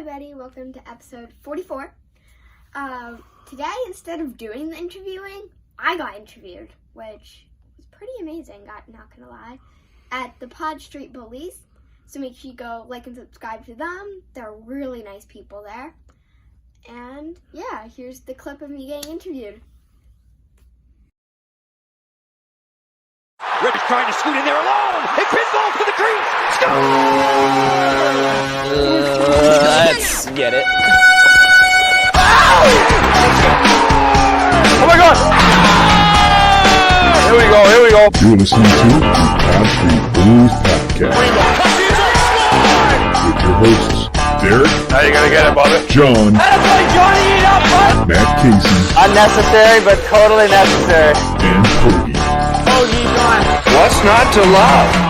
everybody, welcome to episode 44. Today, instead of doing the interviewing, I got interviewed, which was pretty amazing, not gonna lie, at the Pod Street Bullies. So make sure you go like and subscribe to them. They're really nice people there. And yeah, here's the clip of me getting interviewed. Rip is trying to scoot in there alone. It pinballs to the crease. Let's get it. Oh my God! Here we go. You're listening to the Pod Street Bullies Podcast with your hosts, Derek. How you gonna get it, Bobby? John. Matt Casey. Unnecessary, but totally necessary. And Cody. What's not to love?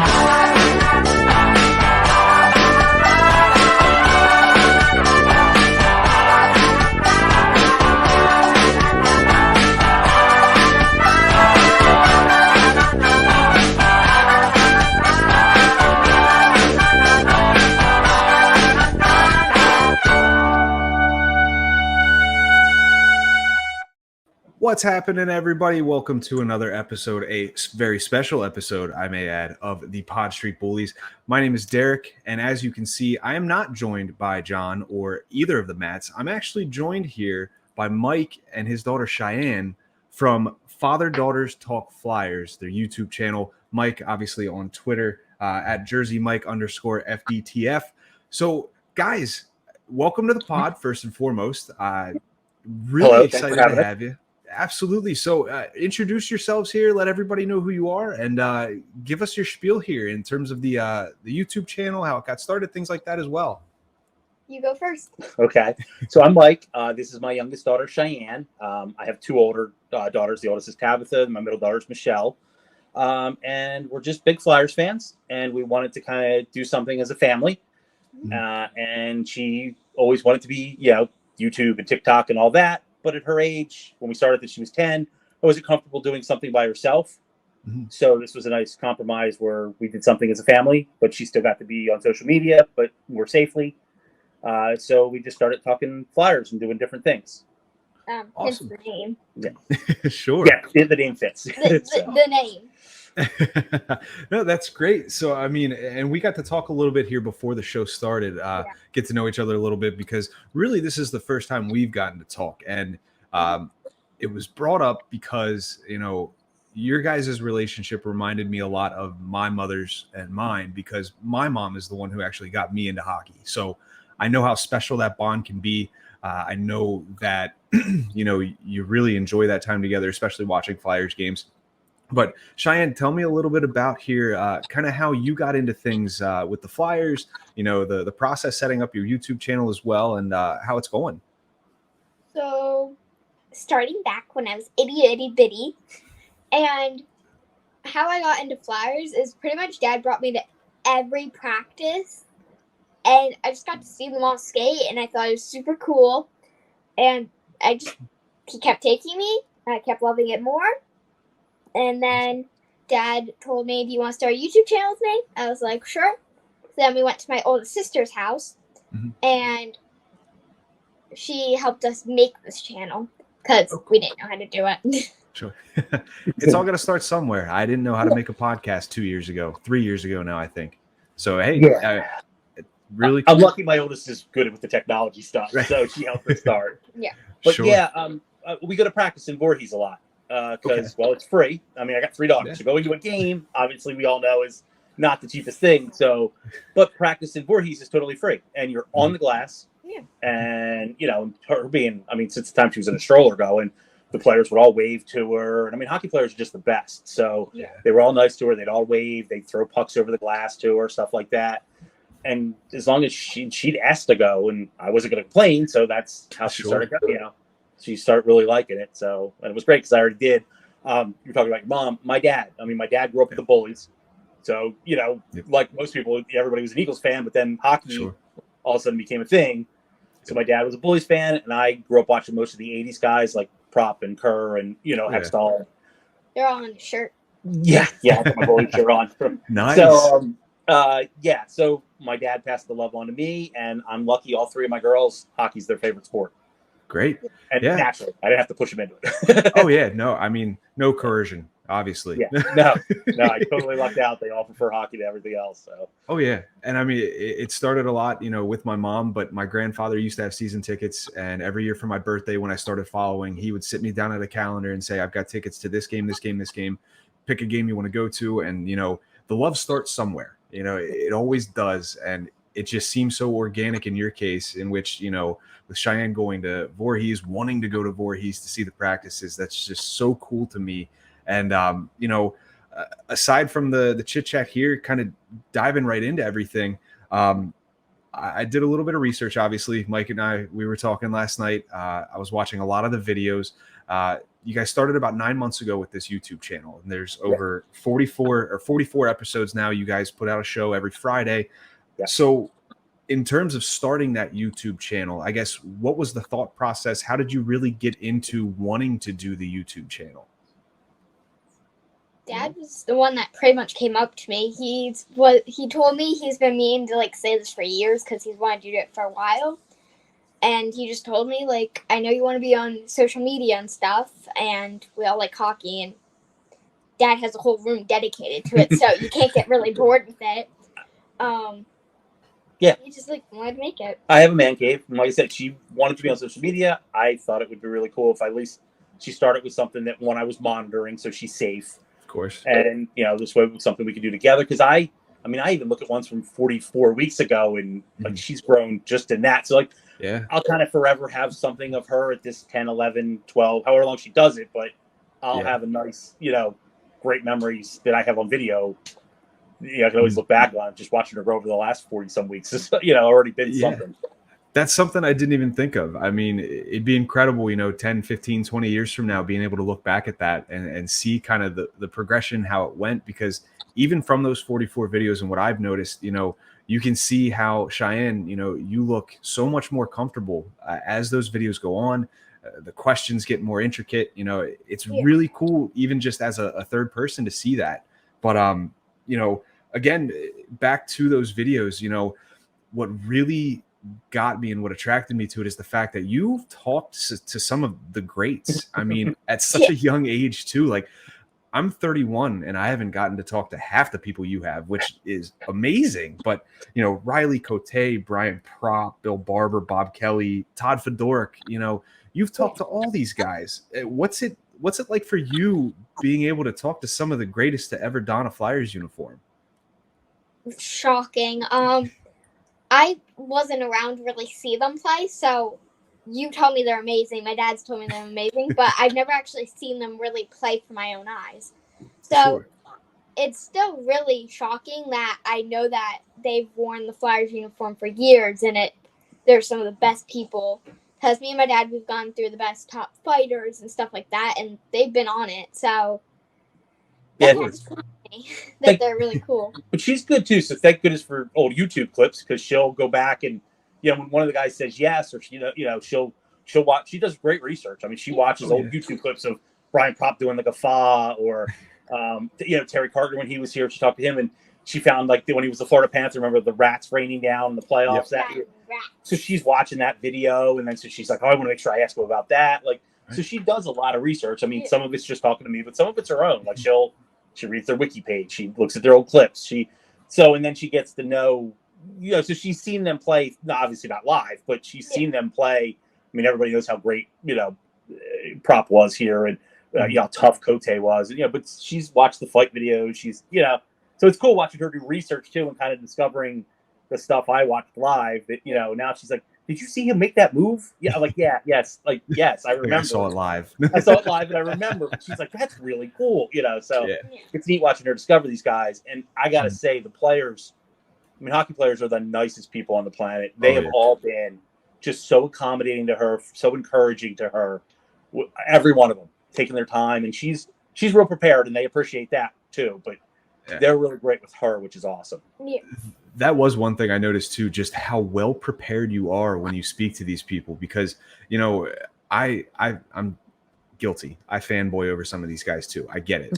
What's happening, everybody? Welcome to another episode, a very special episode, I may add, of the Pod Street Bullies. My name is Derek, and as you can see, I am not joined by John or either of the Matts. I'm actually joined here by Mike and his daughter Cheyenne from Father Daughters Talk Flyers, their YouTube channel. Mike, obviously, on Twitter at JerseyMike_FDTF. So, guys, welcome to the pod, first and foremost. Really Hello, excited to have you. Absolutely. So introduce yourselves here. Let everybody know who you are, and give us your spiel here in terms of the YouTube channel, how it got started, things like that as well. You go first. Okay. So I'm Mike. This is my youngest daughter, Cheyenne. I have two older daughters. The oldest is Tabitha. My middle daughter is Michelle. And we're just big Flyers fans, and we wanted to kind of do something as a family. And she always wanted to be, YouTube and TikTok and all that. But at her age, when we started that she was 10, I wasn't comfortable doing something by herself. Mm-hmm. So this was a nice compromise where we did something as a family, but she still got to be on social media, but more safely. So we just started talking Flyers and doing different things. Awesome. Hence the name. Yeah. Sure. Yeah, the name fits. The name. No, that's great. So, I mean, and we got to talk a little bit here before the show started, get to know each other a little bit, because really this is the first time we've gotten to talk. And it was brought up because, your guys' relationship reminded me a lot of my mother's and mine, because my mom is the one who actually got me into hockey. So I know how special that bond can be. I know that, you really enjoy that time together, especially watching Flyers games. But Cheyenne, tell me a little bit about here, kind of how you got into things with the Flyers, the process setting up your YouTube channel as well, and how it's going. So, starting back when I was itty bitty, and how I got into Flyers is pretty much Dad brought me to every practice, and I just got to see them all skate, and I thought it was super cool, and he kept taking me, and I kept loving it more. And then Dad told me, do you want to start a YouTube channel with me? I was like, sure. So then we went to my oldest sister's house, and she helped us make this channel because we didn't know how to do it. Sure. It's all got to start somewhere. I didn't know how to make a podcast 3 years ago now, I think. So, hey, really cool. I'm lucky my oldest is good with the technology stuff, so she helped us start. Yeah. But sure. We go to practice in Voorhees a lot. Because, it's free. I mean, I got 3 daughters. Yeah. So going to a game, obviously, we all know is not the cheapest thing. So, but practice in Voorhees is totally free. And you're on the glass. Yeah. And, her being, since the time she was in a stroller going, the players would all wave to her. And, hockey players are just the best. So they were all nice to her. They'd all wave. They'd throw pucks over the glass to her, stuff like that. And as long as she'd asked to go, and I wasn't going to complain. So that's how she started going, She started really liking it. So, and it was great because I already did. You're talking about your mom. My dad grew up with the Bullies. So, like most people, everybody was an Eagles fan, but then hockey all of a sudden became a thing. So my dad was a Bullies fan, and I grew up watching most of the 80s guys like Prop and Kerr and, Hextall. They're all on the shirt. Yeah, I got my Bullies shirt on. Nice. So, so my dad passed the love on to me, and I'm lucky all three of my girls, hockey's their favorite sport. Great. And Yeah. naturally, I didn't have to push them into it. Oh yeah, no, I mean, no coercion, obviously. Yeah, no, I totally lucked out. They all prefer hockey to everything else. So. Oh yeah, and I mean, it started a lot, with my mom, but my grandfather used to have season tickets, and every year for my birthday, when I started following, he would sit me down at a calendar and say, "I've got tickets to this game, this game, this game. Pick a game you want to go to," and the love starts somewhere. It always does, and it just seems so organic in your case, in which with Cheyenne going to Voorhees, wanting to go to Voorhees to see the practices. That's just so cool to me. And, aside from the chit chat here, kind of diving right into everything, I did a little bit of research. Obviously, Mike and we were talking last night. I was watching a lot of the videos. You guys started about 9 months ago with this YouTube channel, and there's over 44 episodes now. You guys put out a show every Friday. Yeah. So in terms of starting that YouTube channel, I guess, what was the thought process? How did you really get into wanting to do the YouTube channel? Dad was the one that pretty much came up to me. He told me he's been meaning to say this for years because he's wanted to do it for a while. And he just told me, I know you want to be on social media and stuff, and we all like hockey, and Dad has a whole room dedicated to it, so you can't get really bored with it. Yeah. He just wanted to make it. I have a man cave. And like I said, she wanted to be on social media. I thought it would be really cool if at least she started with something that I was monitoring, so she's safe. Of course. And this way was something we could do together. Because I even look at ones from 44 weeks ago, and she's grown just in that. So yeah, I'll kind of forever have something of her at this 10, 11, 12, however long she does it. But I'll have a nice, great memories that I have on video. I can always look back on just watching her grow over the last 40 some weeks. It's, already been something. That's something I didn't even think of. I mean, it'd be incredible, 10, 15, 20 years from now, being able to look back at that and see kind of the progression, how it went. Because even from those 44 videos and what I've noticed, you can see how Cheyenne, you look so much more comfortable as those videos go on. The questions get more intricate. It's really cool, even just as a third person, to see that. But, again, back to those videos, what really got me and what attracted me to it is the fact that you've talked to some of the greats. I mean, at such a young age too. I'm 31 and I haven't gotten to talk to half the people you have, which is amazing. But, Riley Cote, Brian Propp, Bill Barber, Bob Kelly, Todd Fedoruk, you've talked to all these guys. What's it like for you being able to talk to some of the greatest to ever don a Flyers uniform? Shocking. I wasn't around to really see them play, so you told me they're amazing. My dad's told me they're amazing, but I've never actually seen them really play for my own eyes. So It's still really shocking that I know that they've worn the Flyers uniform for years, and they're some of the best people. Because me and my dad, we've gone through the best top fighters and stuff like that, and they've been on it. So that's that they're really cool. But she's good too. So thank goodness for old YouTube clips, because she'll go back and when one of the guys says yes, or she'll watch. She does great research. I mean, she watches old YouTube clips of Brian Propp doing a fa, or Terry Carter when he was here. She talked to him, and she found when he was the Florida Panther. Remember the rats raining down in the playoffs that year. So she's watching that video, and then so she's like, "Oh, I want to make sure I ask him about that." So she does a lot of research. I mean, some of it's just talking to me, but some of it's her own. She reads their wiki page. She looks at their old clips. And then she gets to know, so she's seen them play, obviously not live, but she's seen them play. I mean, everybody knows how great, Prop was here, and how tough Cote was, but she's watched the fight videos. She's, so it's cool watching her do research too, and kind of discovering the stuff I watched live that, now she's like, did you see him make that move? Yeah. I'm like, yes, I remember. I saw it live. I saw it live, and I remember. But she's like, that's really cool, So it's neat watching her discover these guys. And I gotta say, the players, I mean, hockey players are the nicest people on the planet. They have all been just so accommodating to her, so encouraging to her. Every one of them taking their time, and she's real prepared, and they appreciate that too. But they're really great with her, which is awesome. Yeah. That was one thing I noticed too, just how well prepared you are when you speak to these people, because, I'm guilty. I fanboy over some of these guys too. I get it,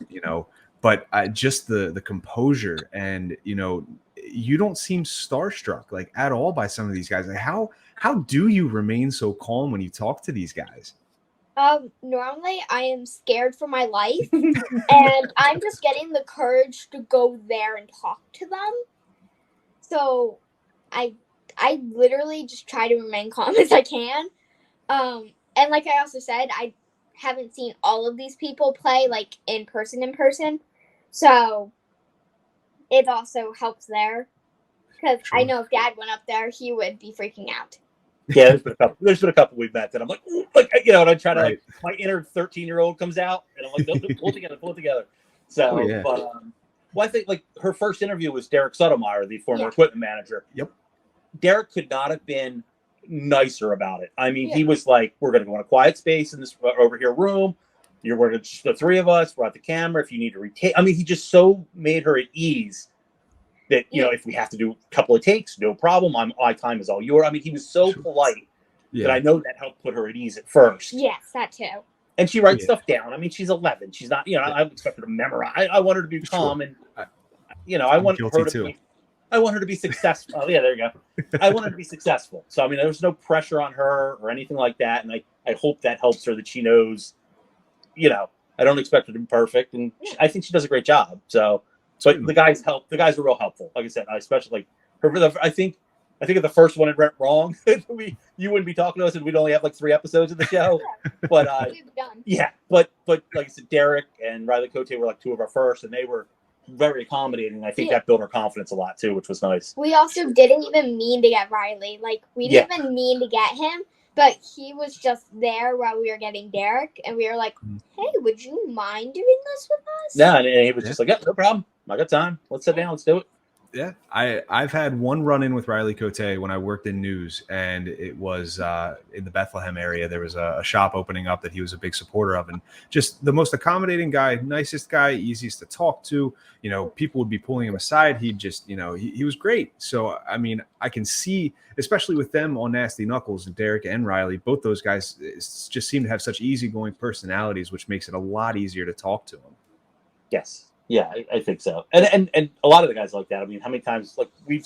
but just the composure, and, you don't seem starstruck like at all by some of these guys. Like how do you remain so calm when you talk to these guys? Normally I am scared for my life, and I'm just getting the courage to go there and talk to them. So I literally just try to remain calm as I can. And like I also said, I haven't seen all of these people play like in person. So it also helps there. Because I know if Dad went up there, he would be freaking out. Yeah, there's been a couple we've met that I'm like, and I try to like my inner 13-year-old comes out, and I'm like, no, pull it together. So, well, I think like her first interview was Derek Sotomayor, the former equipment manager. Yep. Derek could not have been nicer about it. I mean, he was like, we're going to go in a quiet space in this over here room. We're just the three of us. We're at the camera. If you need to retake, I mean, he just so made her at ease. That, if we have to do a couple of takes, no problem. My time is all yours. I mean, he was so polite that I know that helped put her at ease at first. Yes, that too. And she writes stuff down. I mean, she's 11. She's not, I expect her to memorize. I want her to be calm and, I want her to be successful. Oh, yeah, there you go. I want her to be successful. So, I mean, there's no pressure on her or anything like that. And I hope that helps her that she knows, I don't expect her to be perfect. And I think she does a great job. So. But the guys help. The guys are real helpful. Like I said, especially like her. I think if the first one had went wrong, you wouldn't be talking to us, and we'd only have like 3 episodes of the show. But but like I said, Derek and Riley Cote were like 2 of our first, and they were very accommodating. I think that built our confidence a lot too, which was nice. We also didn't even mean to get Riley. Like we didn't even mean to get him. But he was just there while we were getting Derek, and we were like, hey, would you mind doing this with us? Yeah, and he was just like, no problem. I got time. Let's sit down. Let's do it. Yeah, I've had one run-in with Riley Cote when I worked in news, and it was in the Bethlehem area. There was a shop opening up that he was a big supporter of, and just the most accommodating guy, nicest guy, easiest to talk to. People would be pulling him aside. He'd just, he was great. So, I mean, I can see, especially with them on Nasty Knuckles, and Derek and Riley, both those guys just seem to have such easygoing personalities, which makes it a lot easier to talk to them. Yes. Yeah, I think so. And a lot of the guys like that. I mean, how many times, like we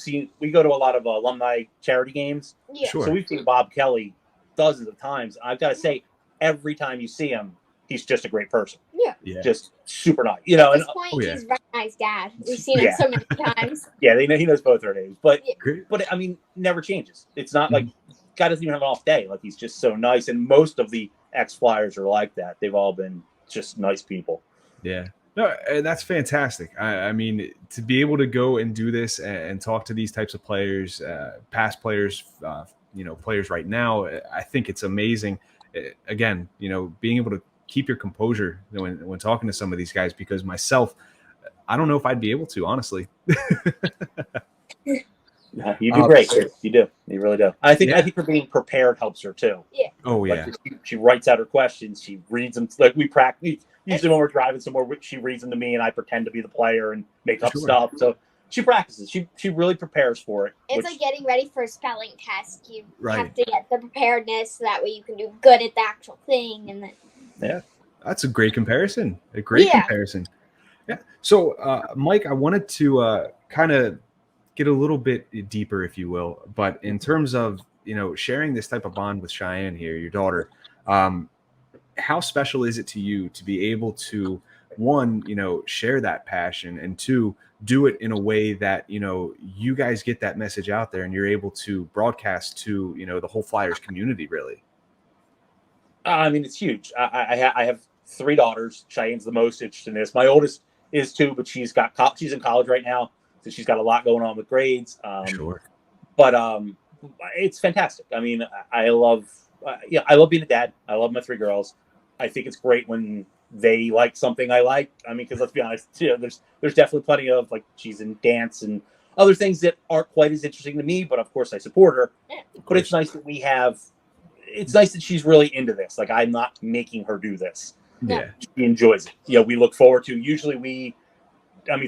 go to a lot of alumni charity games. Yeah. Sure. So we've seen Bob Kelly dozens of times. I've got to say, every time you see him, he's just a great person. Yeah. Just super nice. At this point, he's a very nice dad. We've seen him so many times. Yeah, he knows both our names. But I mean, never changes. It's not like guy doesn't even have an off day. Like he's just so nice. And most of the ex-Flyers are like that. They've all been just nice people. Yeah. No, that's fantastic. I mean, to be able to go and do this and talk to these types of players, past players, players right now, I think it's amazing. Again, being able to keep your composure when talking to some of these guys, because myself, I don't know if I'd be able to, honestly. You do great. You do. You really do. I think her being prepared helps her too. Yeah. Oh yeah. Like she writes out her questions. She reads them. Like we practice. Usually when we're driving somewhere, she reads them to me, and I pretend to be the player and make up stuff. So she practices. She really prepares for it. It's like getting ready for a spelling test. You have to get the preparedness so that way you can do good at the actual thing. And then that's a great comparison. A great comparison. Yeah. So, Mike, I wanted to kind of get a little bit deeper, if you will, but in terms of sharing this type of bond with Cheyenne here, your daughter. How special is it to you to be able to, one, share that passion, and two, do it in a way that, you guys get that message out there and you're able to broadcast to, the whole Flyers community, really? I mean, it's huge. I have 3 daughters. Cheyenne's the most interested in this. My oldest is 2, but she's in college right now. So she's got a lot going on with grades. Sure. But it's fantastic. I mean, I love being a dad. I love my 3 girls. I think it's great when they like something I like. I mean, because let's be honest, there's definitely plenty of, like, she's in dance and other things that aren't quite as interesting to me, but of course I support her. But it's nice that it's nice that she's really into this. Like, I'm not making her do this. Yeah. She enjoys it. We look forward to, usually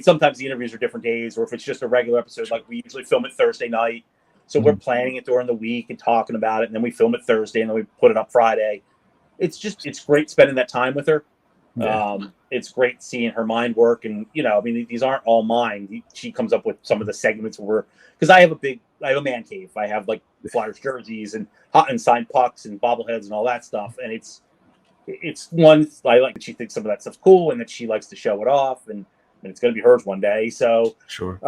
sometimes the interviews are different days, or if it's just a regular episode, like we usually film it Thursday night. So we're planning it during the week and talking about it, and then we film it Thursday, and then we put it up Friday. It's great spending that time with her. Yeah. It's great seeing her mind work, and I mean, these aren't all mine. She comes up with some of the segments because I have a man cave. I have like Flyers jerseys and hot and signed pucks and bobbleheads and all that stuff, and it's one I like that she thinks some of that stuff's cool and that she likes to show it off, and it's going to be hers one day. So Sure.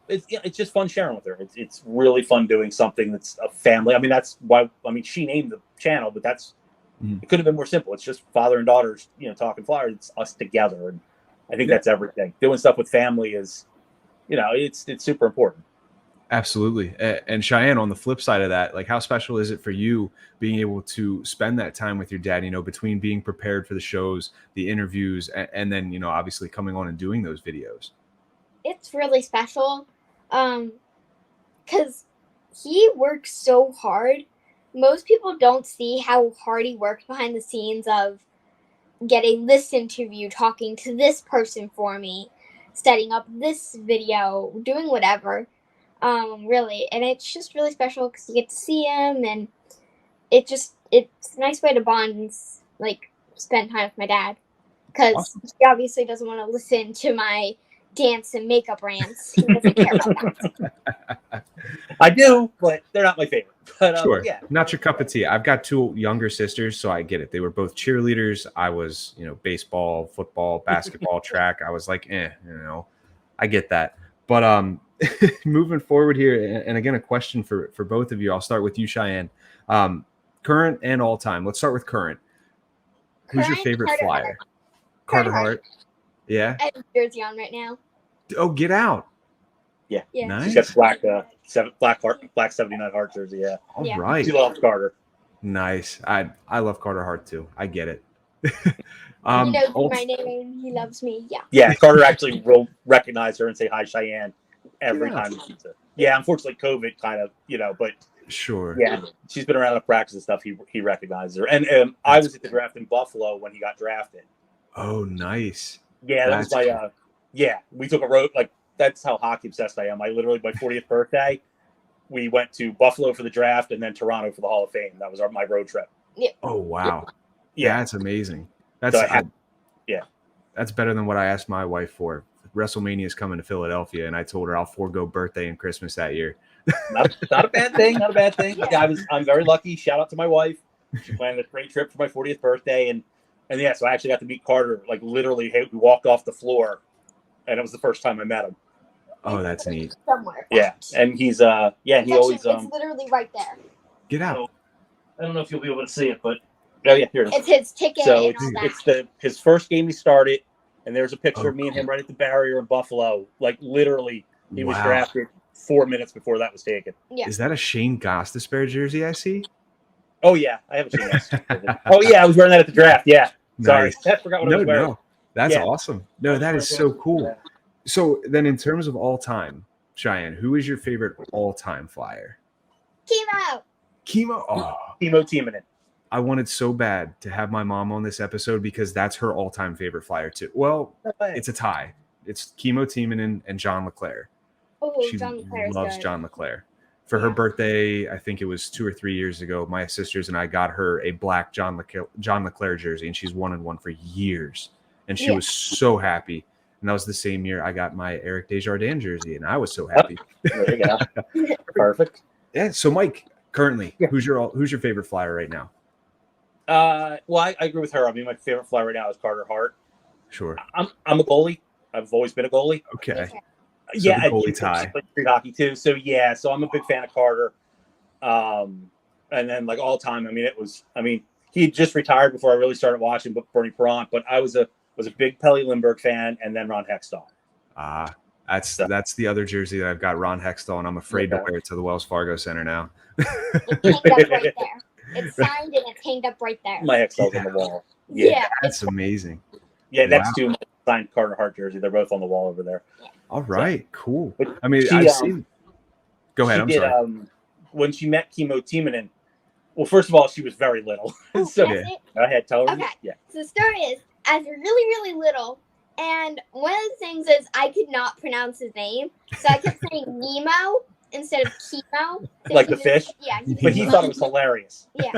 it's just fun sharing with her. It's really fun doing something that's a family. I mean, that's why. I mean, she named the channel, but it could have been more simple. It's just father and daughters, talking Flyers. It's us together, and I think that's everything. Doing stuff with family is, it's super important. Absolutely. And Cheyenne, on the flip side of that, like, how special is it for you being able to spend that time with your dad, between being prepared for the shows, the interviews, and then, obviously coming on and doing those videos? It's really special because he works so hard. Most people don't see how hard he works behind the scenes of getting this interview, talking to this person for me, setting up this video, doing whatever. Really, and it's just really special because you get to see him, and it's a nice way to bond and like spend time with my dad, because he obviously doesn't want to listen to my dance and makeup rants. He doesn't care about that. I do, but they're not my favorite. But Sure, yeah, not your cup of tea. I've got two younger sisters, so I get it. They were both cheerleaders. I was, baseball, football, basketball, track. I was like, I get that. But moving forward here, and again, a question for both of you. I'll start with you, Cheyenne. Current and all time. Let's start with current. Who's your favorite Flyer? Carter Hart. Yeah. I have a jersey on right now. Oh, get out. Yeah. Nice. She's got black 79 Hart jersey. Yeah. All right. She loves Carter. Nice. I love Carter Hart too. I get it. He knows my name. He loves me. Yeah. Yeah. Carter actually will recognize her and say hi, Cheyenne, every time he sees her. Yeah. Unfortunately, COVID kind of, but sure. Yeah. She's been around the practice and stuff. He recognizes her. And I was at the draft in Buffalo when he got drafted. Oh, nice. Yeah. That was my, we took a road. Like, that's how hockey obsessed I am. I literally, my 40th birthday, we went to Buffalo for the draft and then Toronto for the Hall of Fame. That was my road trip. Yeah. Oh, wow. Yeah. That's amazing. That's better than what I asked my wife for. WrestleMania is coming to Philadelphia, and I told her I'll forego birthday and Christmas that year. Not a bad thing. Not a bad thing. Yeah, I'm very lucky. Shout out to my wife. She planned a great trip for my 40th birthday, and yeah, so I actually got to meet Carter. Like, literally, we walked off the floor, and it was the first time I met him. Oh, that's neat. Somewhere. Yeah, and he's he always it's literally right there. Get out. I don't know if you'll be able to see it, but oh yeah, here it is. It's his ticket. So and all that. it's his first game he started, and there's a picture of me and him right at the barrier in Buffalo. Like, literally, he was drafted 4 minutes before that was taken. Yeah. Is that a Shane Gostisbehere jersey I see? Oh yeah, I have a Shane Gostisbehere. Oh yeah, I was wearing that at the draft. Yeah. Sorry, Nice. I forgot what I was wearing. No, that's awesome. No, that is so cool. Yeah. So then, in terms of all time, Cheyenne, who is your favorite all-time Flyer? Chemo. Oh, Timo Timonen. I wanted so bad to have my mom on this episode because that's her all-time favorite Flyer too. Well, it's a tie. It's Chemo Timonen and John LeClair. Oh, She John LeClair loves good. John LeClair. For her birthday, I think it was 2 or 3 years ago, my sisters and I got her a black John LeClair jersey, and she's wanted one for years. And she was so happy. And that was the same year I got my Eric Desjardins jersey, and I was so happy. There you go. Perfect. Yeah. So, Mike, currently, who's your favorite Flyer right now? Well, I agree with her. I mean, my favorite Flyer right now is Carter Hart. Sure. I'm a goalie. I've always been a goalie. Okay. So the goalie tie. I play street hockey too. So yeah, so I'm a big fan of Carter. And then like all time, he just retired before I really started watching Bernie Perrant, but I was a big Pelly Lindbergh fan, and then Ron Hextall. That's the other jersey that I've got, Ron Hextall, and I'm afraid to wear it to the Wells Fargo Center now. It's hanged up right there. It's signed and it's hanged up right there. My Hextall's on the wall. Yeah. That's amazing. Yeah, next to my signed Carter Hart jersey. They're both on the wall over there. All right, cool. But I mean, I've seen. Go ahead. I'm sorry. When she met Chemo Timonen, well, first of all, she was very little. So That's it? go ahead, tell her. Okay. Yeah. So the story is, I was really, really little, and one of the things is I could not pronounce his name, so I kept saying Nemo, instead of chemo. So Like he the fish? Yeah, But he thought it was hilarious. Yeah.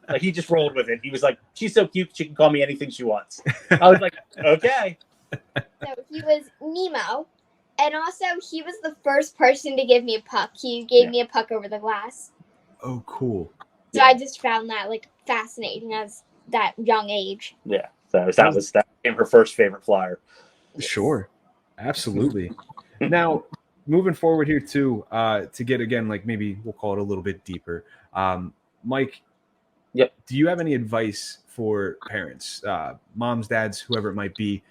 Like he just rolled with it. He was like, "She's so cute. She can call me anything she wants." I was like, "Okay." So he was Nemo, and also he was the first person to give me a puck. He gave me a puck over the glass. Oh, cool. So I just found that like fascinating as that young age. Yeah. So that became her first favorite flyer. Sure, absolutely. Now, moving forward here too, to get again, like maybe we'll call it a little bit deeper. Mike, Yep. do you have any advice for parents, moms, dads, whoever it might be,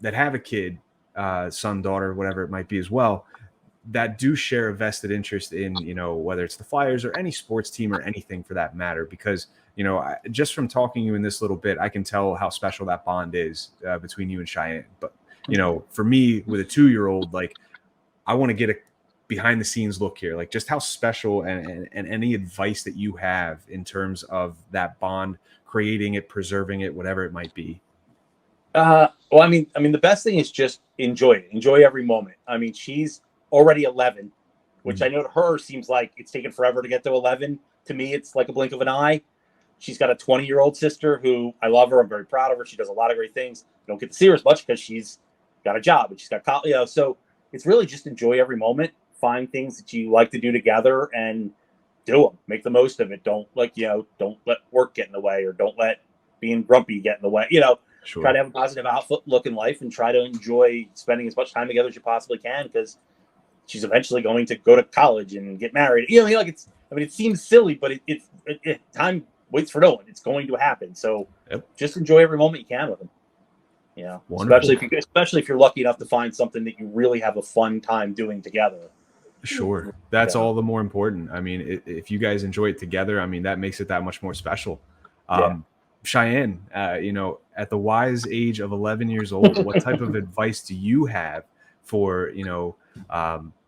that have a kid, son, daughter, whatever it might be as well, that do share a vested interest in, whether it's the Flyers or any sports team or anything for that matter? Because, just from talking to you in this little bit, I can tell how special that bond is between you and Cheyenne. But, for me with a 2-year-old, like, I want to get a behind the scenes look here, like just how special and any advice that you have in terms of that bond, creating it, preserving it, whatever it might be. Well, I mean, the best thing is just enjoy it. Enjoy every moment. I mean, she's already 11, which I know to her seems like it's taken forever to get to 11. To me, it's like a blink of an eye. She's got a 20-year-old sister who I love her. I'm very proud of her. She does a lot of great things. I don't get to see her as much because she's got a job and she's got college. So it's really just enjoy every moment. Find things that you like to do together and do them. Make the most of it. Don't don't let work get in the way, or don't let being grumpy get in the way. Sure. Try to have a positive outlook in life and try to enjoy spending as much time together as you possibly can, because she's eventually going to go to college and get married. It seems silly, but time waits for no one. It's going to happen. So just enjoy every moment you can with them. Especially if you're lucky enough to find something that you really have a fun time doing together. Sure. That's all the more important. I mean, if you guys enjoy it together, I mean, that makes it that much more special. Cheyenne, at the wise age of 11 years old, what type of advice do you have for,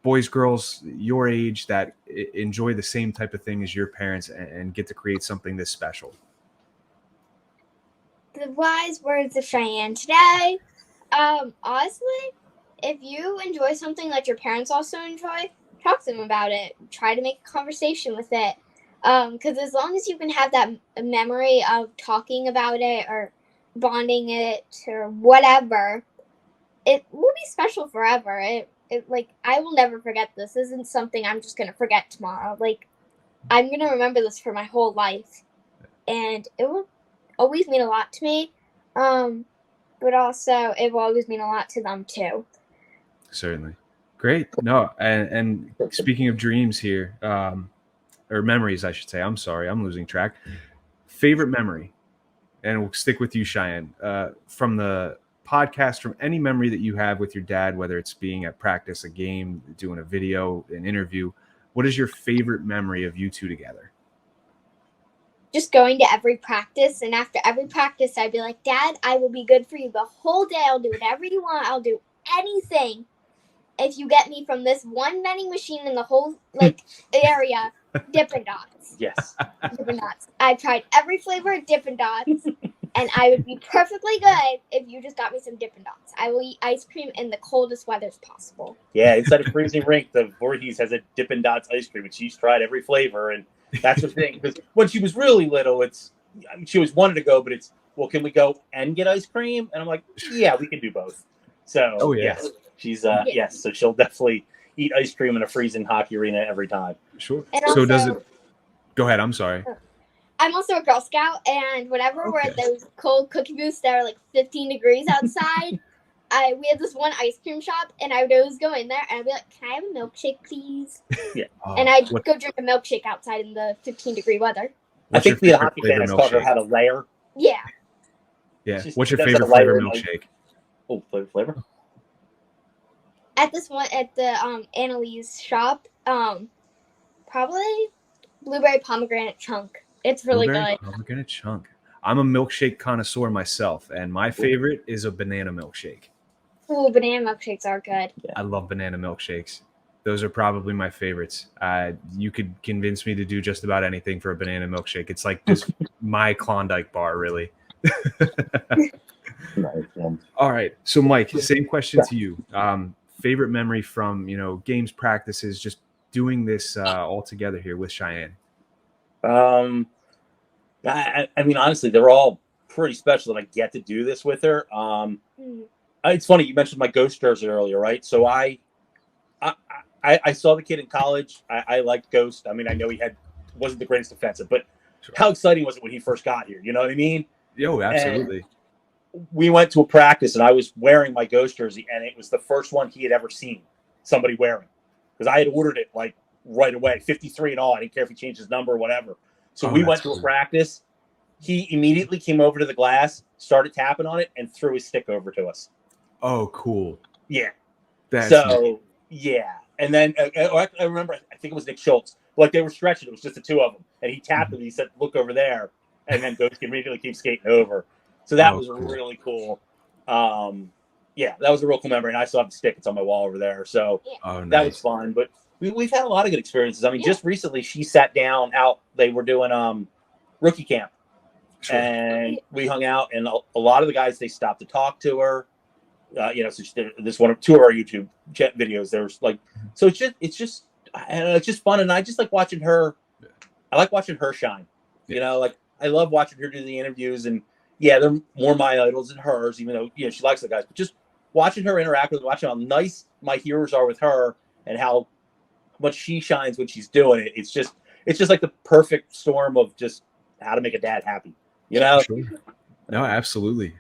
boys, girls your age that enjoy the same type of thing as your parents and get to create something this special? The wise words of Cheyenne today. Honestly, if you enjoy something that your parents also enjoy, talk to them about it. Try to make a conversation with it. Because as long as you can have that memory of talking about it or bonding it or whatever, it will be special forever. I will never forget this. This isn't something I'm just gonna forget tomorrow. Like, I'm gonna remember this for my whole life, and it will always mean a lot to me. But also it will always mean a lot to them too. Certainly. Great. No, and speaking of dreams here, or memories, I should say. I'm sorry, I'm losing track. Favorite memory, and we'll stick with you, Cheyenne, from the podcast, from any memory that you have with your dad, whether it's being at practice, a game, doing a video, an interview. What is your favorite memory of you two together? Just going to every practice, and after every practice, I'd be like, Dad, I will be good for you the whole day. I'll do whatever you want. I'll do anything if you get me from this one vending machine in the whole area, Dippin' Dots. Yes. Dippin' Dots. I've tried every flavor of Dippin' Dots, and I would be perfectly good if you just got me some Dippin' Dots. I will eat ice cream in the coldest weathers possible. Yeah, inside of freezing rink, the Voorhees has a Dippin' Dots ice cream, and she's tried every flavor, and that's the thing. Because when she was really little, she always wanted to go, but well, can we go and get ice cream? And I'm like, yeah, we can do both. So, yes, she's yes, so she'll definitely eat ice cream in a freezing hockey arena every time. Sure. And so also, does it? Go ahead. I'm sorry. I'm also a Girl Scout, and whenever we're at those cold cookie booths that are like 15 degrees outside, we had this one ice cream shop, and I would always go in there, and I'd be like, "Can I have a milkshake, please?" Yeah. And I'd go drink a milkshake outside in the 15-degree weather. I think the hockey fan has taught her how to layer. Yeah. Yeah. What's your favorite flavor milkshake? Oh, flavor. At the Annalise shop, probably blueberry pomegranate chunk. It's really good. Pomegranate chunk. I'm a milkshake connoisseur myself, and my favorite is a banana milkshake. Ooh, banana milkshakes are good. Yeah. I love banana milkshakes. Those are probably my favorites. You could convince me to do just about anything for a banana milkshake. It's like just my Klondike bar, really. All right. So, Mike, same question to you. Favorite memory from, games, practices, just doing this all together here with Cheyenne? I mean, honestly, they're all pretty special that I get to do this with her. It's funny you mentioned my Ghost jersey earlier, right? So I saw the kid in college. I liked Ghost. I mean, I know he wasn't the greatest defensive, but how exciting was it when he first got here? You know what I mean? Yo, absolutely. And we went to a practice, and I was wearing my Ghost jersey, and it was the first one he had ever seen somebody wearing, because I had ordered it like right away, 53 and all. I didn't care if he changed his number or whatever. So we went to a practice. He immediately came over to the glass, started tapping on it, and threw his stick over to us. Oh, cool. Yeah. That's yeah. And then I remember, I think it was Nick Schultz. Like, they were stretching. It was just the two of them. And he tapped him. He said, look over there. And then Ghost immediately keep skating over. So that was cool. Really cool. Yeah, that was a real cool memory. And I still have the stick. It's on my wall over there. So that was fun. But we've had a lot of good experiences. I mean, just recently she sat down out. They were doing rookie camp. Sure. And we hung out. And a lot of the guys, they stopped to talk to her. So this two of our YouTube videos. There's like, so it's just fun, and I just like watching her. I like watching her shine. You know, like I love watching her do the interviews, and they're more my idols than hers. Even though she likes the guys, but just watching her interact with, watching how nice my heroes are with her, and how much she shines when she's doing it. It's just like the perfect storm of just how to make a dad happy. You know? Sure. No, absolutely.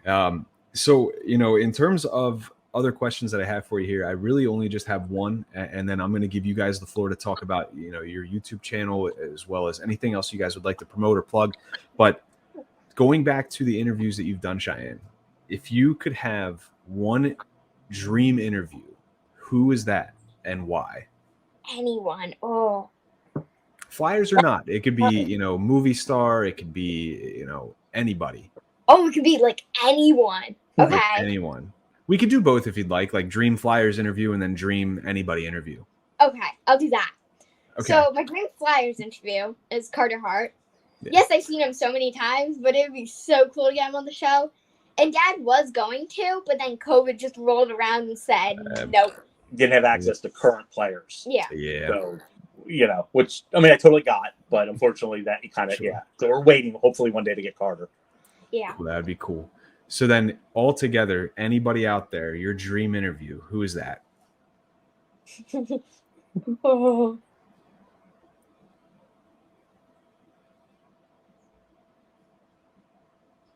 So, in terms of other questions that I have for you here, I really only just have one, and then I'm going to give you guys the floor to talk about, your YouTube channel, as well as anything else you guys would like to promote or plug. But going back to the interviews that you've done, Cheyenne, if you could have one dream interview, who is that and why? Anyone. Oh. Flyers or not. It could be, movie star. It could be, anybody. Oh, it could be like anyone. Okay. Like anyone. We could do both if you'd like dream Flyers interview and then dream anybody interview. Okay, I'll do that. Okay. So my dream Flyers interview is Carter Hart. Yeah. Yes, I've seen him so many times, but it would be so cool to get him on the show. And Dad was going to, but then COVID just rolled around and said, nope. Didn't have access to current players. Yeah. So, which, I mean, I totally got, but unfortunately that kind of, So we're waiting, hopefully one day, to get Carter. Yeah. Well, that would be cool. So then altogether, anybody out there, your dream interview, who is that? Oh.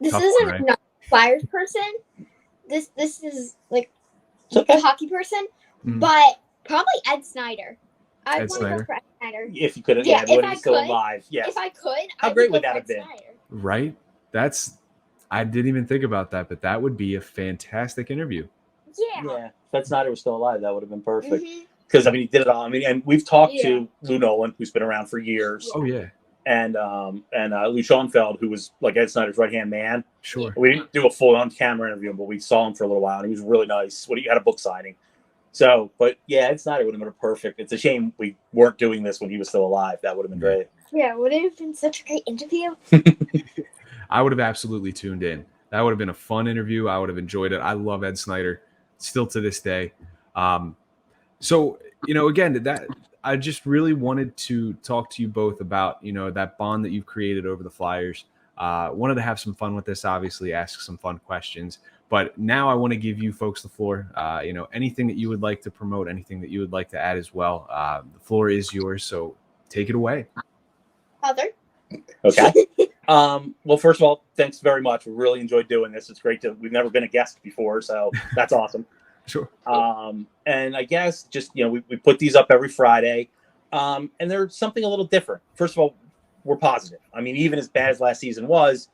This isn't a Flyers person. This is like a hockey person, but probably Ed Snyder. I want to go for Ed Snyder. If you could, if I still alive. Yes. If I could, how great would that have been? Snyder. Right? I didn't even think about that, but that would be a fantastic interview. Yeah. Yeah. If Ed Snyder was still alive, that would have been perfect. Because, he did it all. And we've talked to Lou Nolan, who's been around for years. Oh, yeah. And Lou Schoenfeld, who was like Ed Snyder's right-hand man. Sure. We didn't do a full on-camera interview, but we saw him for a little while, and he was really nice. He had a book signing. So, but Ed Snyder would have been perfect. It's a shame we weren't doing this when he was still alive. That would have been great. Yeah, would it have been such a great interview? I would have absolutely tuned in. That would have been a fun interview. I would have enjoyed it. I love Ed Snyder still to this day. So, again, that I just really wanted to talk to you both about, that bond that you've created over the Flyers. Wanted to have some fun with this, obviously, ask some fun questions. But now I want to give you folks the floor. Anything that you would like to promote, anything that you would like to add as well. The floor is yours, so take it away. Father. Okay. Well, first of all, thanks very much. We really enjoyed doing this. It's great we've never been a guest before, so that's awesome. Sure. And I guess just, we put these up every Friday. And they're something a little different. First of all, we're positive. Even as bad as last season was,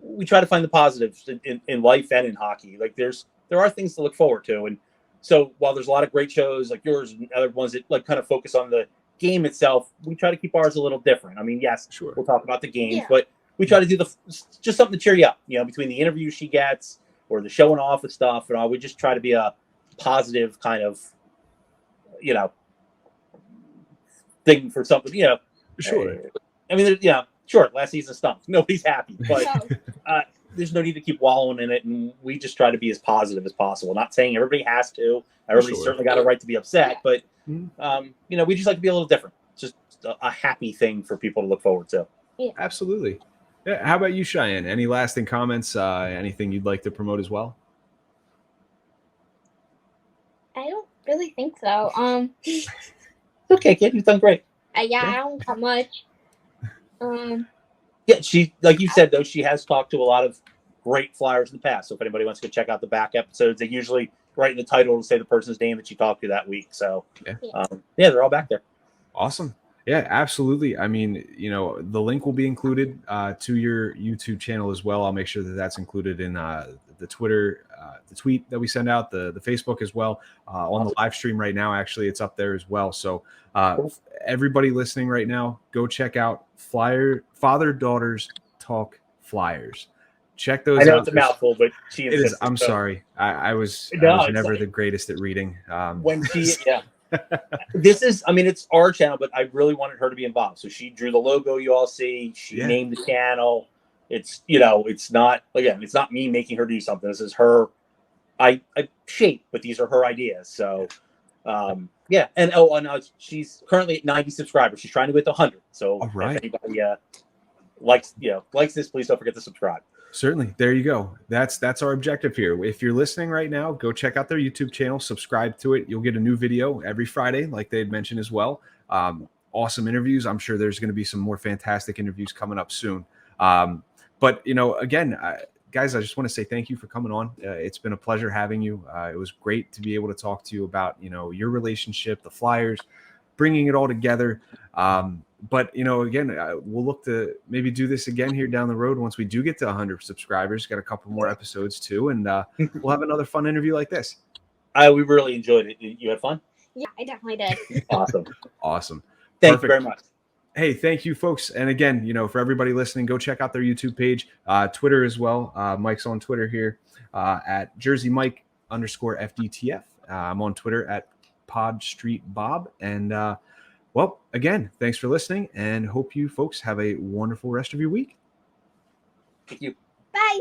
we try to find the positives in life and in hockey. Like there are things to look forward to. And so while there's a lot of great shows like yours and other ones that like kind of focus on the game itself, we try to keep ours a little different. Yes, sure, we'll talk about the games, but we try to do just something to cheer you up, between the interviews she gets or the showing off of stuff and all. We just try to be a positive kind of, thing for something, Sure. Sure. Last season stunk. Nobody's happy, but there's no need to keep wallowing in it, and we just try to be as positive as possible. Not saying everybody has to. Everybody's certainly got a right to be upset, but we just like to be a little different. It's just a happy thing for people to look forward to. Yeah. Absolutely. Yeah. How about you, Cheyenne? Any lasting comments? Anything you'd like to promote as well? I don't really think so. Okay, kid, you've done great. I don't got much. Yeah, she, like you said, though, she has talked to a lot of great Flyers in the past. So if anybody wants to check out the back episodes, they usually write in the title to say the person's name that she talked to that week. So they're all back there. Awesome. Yeah, absolutely. I mean, the link will be included to your YouTube channel as well. I'll make sure that that's included in the Twitter, the tweet that we send out, the Facebook as well. On the live stream right now, actually, it's up there as well. So everybody listening right now, go check out Father Daughters Talk Flyers. Check those out. I know it's a mouthful, but she it is. I'm sorry. I was never the greatest at reading. When she, this is, I mean, it's our channel, but I really wanted her to be involved. So she drew the logo you all see. She named the channel. It's, it's not, again, it's not me making her do something. This is her, I shape, but these are her ideas. So, and she's currently at 90 subscribers. She's trying to get to 100. So if anybody likes this, please don't forget to subscribe. Certainly. There you go. That's our objective here. If you're listening right now, go check out their YouTube channel, subscribe to it. You'll get a new video every Friday, like they had mentioned as well. Awesome interviews. I'm sure there's going to be some more fantastic interviews coming up soon. But, again, guys, I just want to say thank you for coming on. It's been a pleasure having you. It was great to be able to talk to you about, your relationship, the Flyers, bringing it all together. But, again, we'll look to maybe do this again here down the road once we do get to 100 subscribers. Got a couple more episodes too, and we'll have another fun interview like this. We really enjoyed it. You had fun? Yeah, I definitely did. Awesome. Thank you very much. Hey, thank you, folks. And again, for everybody listening, go check out their YouTube page, Twitter as well. Mike's on Twitter here at JerseyMike_FDTF. I'm on Twitter at PodStreetBob. And well, again, thanks for listening, and hope you folks have a wonderful rest of your week. Thank you. Bye.